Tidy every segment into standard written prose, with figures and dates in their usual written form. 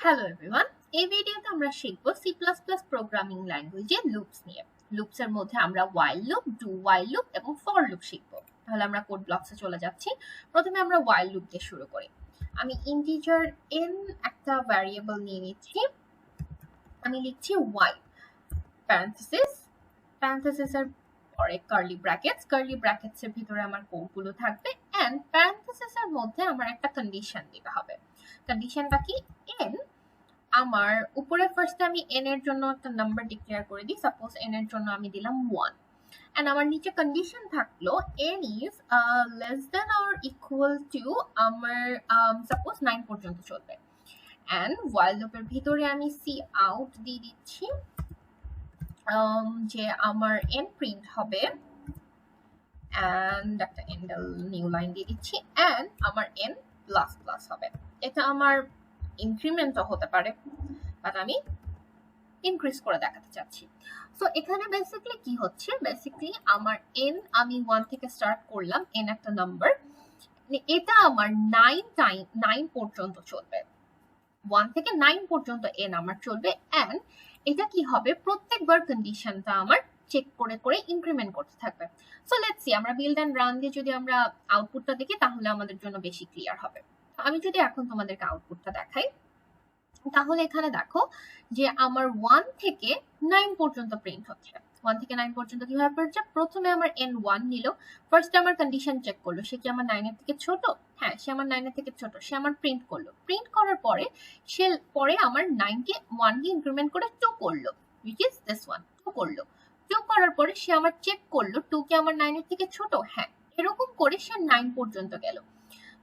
Hello everyone, এই ভিডিওতে আমরা শিখব সি প্লাস প্লাস প্রোগ্রামিং ল্যাঙ্গুয়েজে লুপস নিয়ে। লুপসের মধ্যে আমরা while loop, do while loop এবং ফর লুপ শিখব। তাহলে আমরা কোড ব্লকসে চলে যাচ্ছি। প্রথমে আমরা ওয়াইল লুপ দিয়ে শুরু করি। আমি ইন্টিজার n একটা ভ্যারিয়েবল নিয়ে নিচ্ছি। আমি লিখছি ওয়াই প্যারেনথেসিস, প্যারেনথেসিসের পরে কার্লি ব্র্যাকেটস, কার্লি ব্র্যাকেটসের ভিতরে আমার কোডগুলো থাকবে এন্ড প্যারেনথেসিসের মধ্যে আমার একটা কন্ডিশন দিতে হবে। কন্ডিশনটা কি? n আমার উপরে ফার্স্টে আমি n এর জন্য একটা নাম্বার ডিক্লেয়ার করে দিই। সাপোজ n এর জন্য আমি দিলাম 1 এন্ড আমার নিচে কন্ডিশন থাকলো n is less than or equal to আমার সাপোজ 9 পর্যন্ত চলবে। এন্ড while লুপের ভিতরে আমি সি আউট দিয়ে দিচ্ছি যে আমার n প্রিন্ট হবে এন্ড একটা এন্ডেল নিউ লাইন দিয়ে দিচ্ছি এন্ড আমার n প্লাস প্লাস হবে। এটা আমার ইনক্রিমেন্টও হতে পারে, বাট আমি ইনক্রিজ করে দেখাতে চাচ্ছি। সো এখানে বেসিক্যালি কি হচ্ছে, বেসিক্যালি আমার n আমি 1 থেকে স্টার্ট করলাম, n একটা নাম্বার, এটা আমার 9 পর্যন্ত চলবে। 1 থেকে 9 পর্যন্ত n আমার চলবে এন্ড এটা কি হবে, প্রত্যেকবার কন্ডিশনটা আমার চেক করে করে ইনক্রিমেন্ট করতে থাকবে। সো লেটস সি, আমরা বিল্ড এন্ড রান দিয়ে যদি আমরা আউটপুটটা দেখি তাহলে আমাদের জন্য বেশি ক্লিয়ার হবে। আমি যদি এখন তোমাদেরকে আউটপুটটা দেখাই, তাহলে এখানে দেখো যে আমার 1 থেকে 9 পর্যন্ত প্রিন্ট হচ্ছে। 1 থেকে 9 পর্যন্ত কিভাবে পড়ছে, প্রথমে আমার n1 নিল, ফার্স্ট আমার কন্ডিশন চেক করলো সে কি আমার 9 এর থেকে ছোট, হ্যাঁ সে আমার 9 এর থেকে ছোট, সে আমার প্রিন্ট করলো। প্রিন্ট করার পরে সে পরে আমার 9 কে 1 কে ইনক্রিমেন্ট করে 2 করলো, which is this one, 2 করলো। 2 করার পরে সে আমার চেক করলো 2 কি আমার 9 এর থেকে ছোট, হ্যাঁ, এরকম করে সে 9 পর্যন্ত গেল।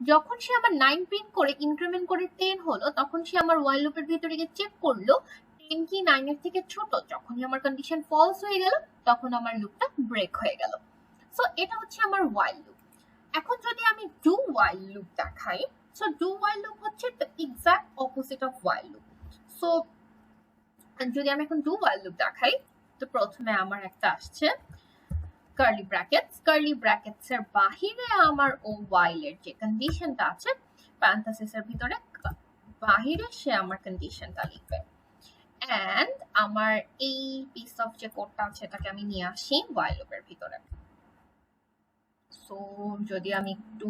যখন সে আমার 9 প্রিন্ট করে ইনক্রিমেন্ট করে 10 হলো, তখন সে আমার while লুপের ভিতরে গিয়ে চেক করলো 10 কি 9 এর থেকে ছোট। যখনই আমার কন্ডিশন ফলস হয়ে গেল তখন আমার লুপটা ব্রেক হয়ে গেল। সো এটা হচ্ছে আমার while লুপ। এখন যদি আমি ডু while লুপ দেখাই, সো ডু while লুপ হচ্ছে the exact opposite of while loop. So যদি আমি এখন ডু while লুপ দেখাই, তো প্রথমে আমার একটা আসছে কার্লি ব্র্যাকেটস, কার্লি ব্র্যাকেটস এর বাহিরে আমার ও while এর যে কন্ডিশনটা আছে প্যারেনথেসিসের ভিতরে বাহিরে সে আমার কন্ডিশনটা লিখবে এন্ড আমার এই পিস অফ যে কোডটা আছে এটাকে আমি নিয়ে আসি while লুপের ভিতরে। সো যদি আমি একটু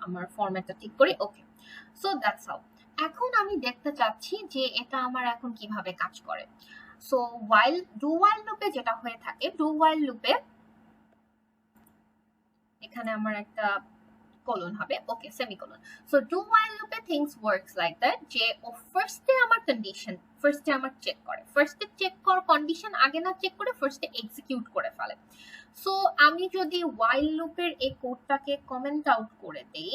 আমার ফরম্যাটটা ঠিক করি, ওকে, সো দ্যাটস হাউ। এখন আমি দেখতে চাচ্ছি যে এটা আমার এখন কিভাবে কাজ করে। সো ডু while লুপে যেটা হয়ে থাকে, ডু while লুপে এখানে আমার একটা কোলন হবে, ওকে, সেমিকোলন। সো ডু while লুপে থিংস ওয়ার্কস লাইক দ্যাট, যে ও ফার্স্টে আমার কন্ডিশন ফার্স্টে আমার চেক করে, ফার্স্টে চেক কর কন্ডিশন আগে না চেক করে ফার্স্টে এক্সিকিউট করে ফেলে। সো আমি যদি while লুপের এই কোডটাকে কমেন্ট আউট করে দেই,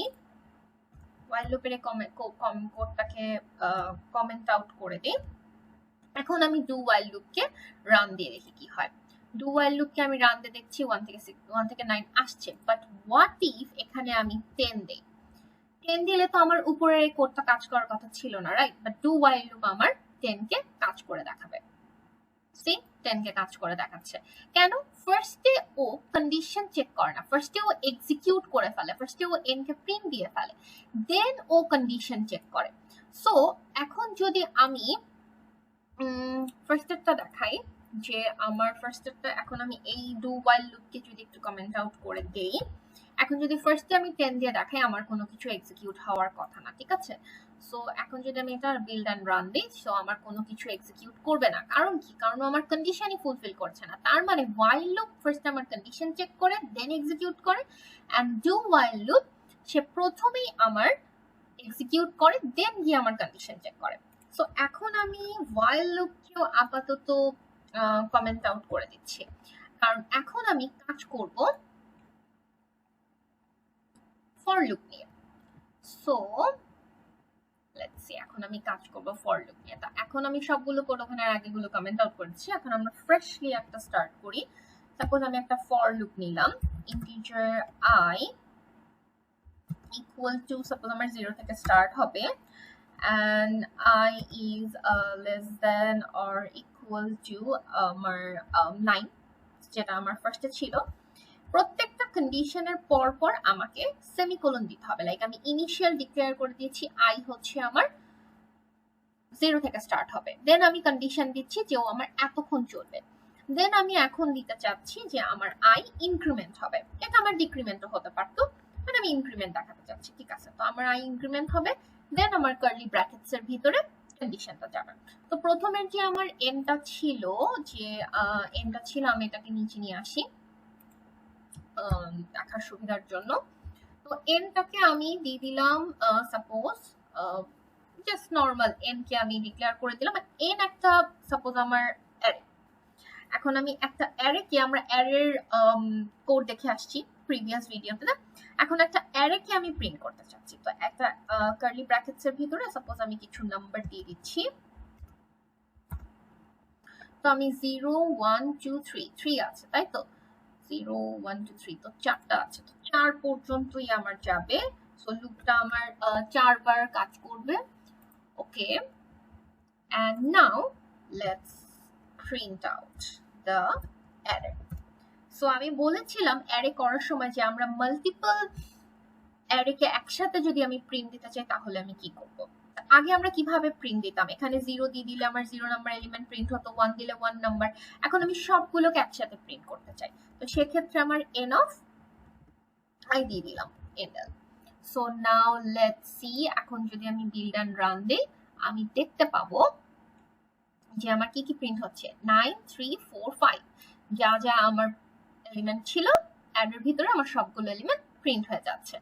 while লুপের এই কোডটাকে কমেন্ট আউট করে দিই, এখন আমি ডু while লুপকে রান দিয়ে দেখি কি হয়। ডু while লুপকে আমি রান দিয়ে দেখছি 1 থেকে 9 আসছে, বাট হোয়াট ইফ এখানে আমি 10 দেই? 10 দিলে তো আমার উপরের এই কোডটা কাজ করার কথা ছিল না, right? But do while loop আমার 10 কে কাজ করে দেখাবে। সি 10 কে কাজ করে দেখাচ্ছে কেন? ফার্স্টে ও কন্ডিশন চেক করে না, ফার্স্টে ও এক্সিকিউট করে ফেলে, ফার্স্টে ও n কে প্রিন্ট দিয়ে ফেলে, দেন ও কন্ডিশন চেক করে। সো এখন যদি আমি ফার্স্টেরটা দেখাই, যে আমার ফার্স্টেরটা এখন আমি এই ডু while লুপকে যদি একটু কমেন্ট আউট করে দেই, এখন যদি ফার্স্টে আমি 10 দিয়ে দেখাই আমার কোনো কিছু এক্সিকিউট হওয়ার কথা না, ঠিক আছে? সো এখন যদি আমি এটা বিল্ড এন্ড রান দিই, সো আমার কোনো কিছু এক্সিকিউট করবে না। কারণ কি? কারণ আমার কন্ডিশনই ফুলফিল করছে না। তার মানে while লুপ ফার্স্টে আমার কন্ডিশন চেক করে দেন এক্সিকিউট করে, এন্ড ডু while লুপ সে প্রথমেই আমার এক্সিকিউট করে দেন গিয়ে আমার কন্ডিশন চেক করে। সো এখন আমি while লুপকেও আপাতত কমেন্ট আউট করে দিচ্ছি, কারণ এখন আমি কাজ করব ফর লুপ নিয়ে। সো লেটস সি, এখন আমি কাজ করব ফর লুপ নিয়ে। তা এখন আমি সবগুলো কোড ওখানে আগেগুলো কমেন্ট আউট করেছি, এখন আমরা ফ্রেশলি একটা স্টার্ট করি। সাপোজ আমি একটা ফর লুপ নিলাম, integer i equal to, suppose আমার 0 থেকে স্টার্ট হবে and I is less than or equal to আমার 9, যেটা আমার ফার্স্টে ছিল। প্রত্যেকটা কন্ডিশনের পর পর আমাকে সেমিকোলন দিতে হবে। লাইক আমি ইনিশিয়াল ডিক্লেয়ার করে দিয়েছি আই হচ্ছে আমার 0 থেকে স্টার্ট হবে, দেন আমি কন্ডিশন দিচ্ছি যে ও আমার এতক্ষণ চলবে, দেন আমি এখন দিতে চাচ্ছি যে আমার আই ইনক্রিমেন্ট হবে। এটা আমার ডিক্রিমেন্টও হতে পারতো, মানে আমি ইনক্রিমেন্ট দেখাতে চাচ্ছি, ঠিক আছে। তো আমার আই ইনক্রিমেন্ট হবে, দেন আমার কার্লি ব্র্যাকেটস এর ভিতরে কন্ডিশনটা যাবে। তো প্রথমের যে আমার এনটা ছিল, যে এনটা ছিল, আমি এটাকে নিচে নিয়ে আসি দেখার সুবিধার জন্য। তো এনটাকে আমি দিয়ে দিলাম suppose just normal N K আমি ডিক্লেয়ার করে দিলাম। এন একটা সাপোজ আমার অ্যারে। এখন আমি একটা অ্যারে কে, আমরা অ্যারের কোড দেখে আসছি প্রিভিয়াস ভিডিওতে না, এখন একটা অ্যারে কে আমি প্রিন্ট করতে চাচ্ছি। তো একটা কার্লি ব্র্যাকেটস এর ভিতরে সাপোজ আমি কিছু নাম্বার দিয়ে দিচ্ছি। তো আমি 0 1 2 3 3 আছে, তাই তো 0 1 2 3, তো 4টা আছে, তো 4 পর্যন্তই আমার যাবে। সো লুপটা আমার 4 বার কাজ করবে। ওকে, and now let's print out the array. So আমি বলেছিলাম অ্যারে করার সময় যে আমরা মাল্টিপল অ্যারেকে একসাথে যদি আমি প্রিন্ট দিতে চাই তাহলে আমি কি করব। আগে আমরা কিভাবে প্রিন্ট দিতাম, এখানে 0 দিয়ে দিলে আমার 0 নাম্বার এলিমেন্ট প্রিন্ট হতো, 1 দিলে 1 নাম্বার। এখন আমি সবগুলোকে একসাথে প্রিন্ট করতে চাই, তো সেক্ষেত্রে আমার n of i দিয়ে দিলাম enter. So now let's see, এখন যদি আমি বিল্ড এন্ড রান দিই আমি দেখতে পাবো যে আমার কি কি প্রিন্ট হচ্ছে। 9 3 4 5 যা যা আমার এলিমেন্ট ছিল অ্যারের ভিতরে আমার সবগুলো এলিমেন্ট প্রিন্ট হয়ে যাচ্ছে।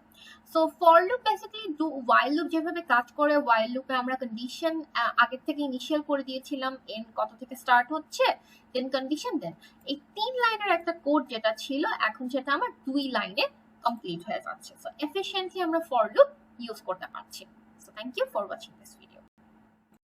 So for loop basically while loop যেভাবে কাজ করে, ওয়াইল লুপে আমরা কন্ডিশন আগের থেকে ইনিশিয়াল করে দিয়েছিলাম এন কত থেকে স্টার্ট হচ্ছে, দেন কন্ডিশন, দেন এই 3 লাইনের একটা কোড যেটা ছিল এখন সেটা আমার 2 লাইনে কমপ্লিট হয়ে যাচ্ছে। সো এফিশিয়েন্টলি আমরা ফর লুপ ইউজ করতে পারছি। So thank you for watching this.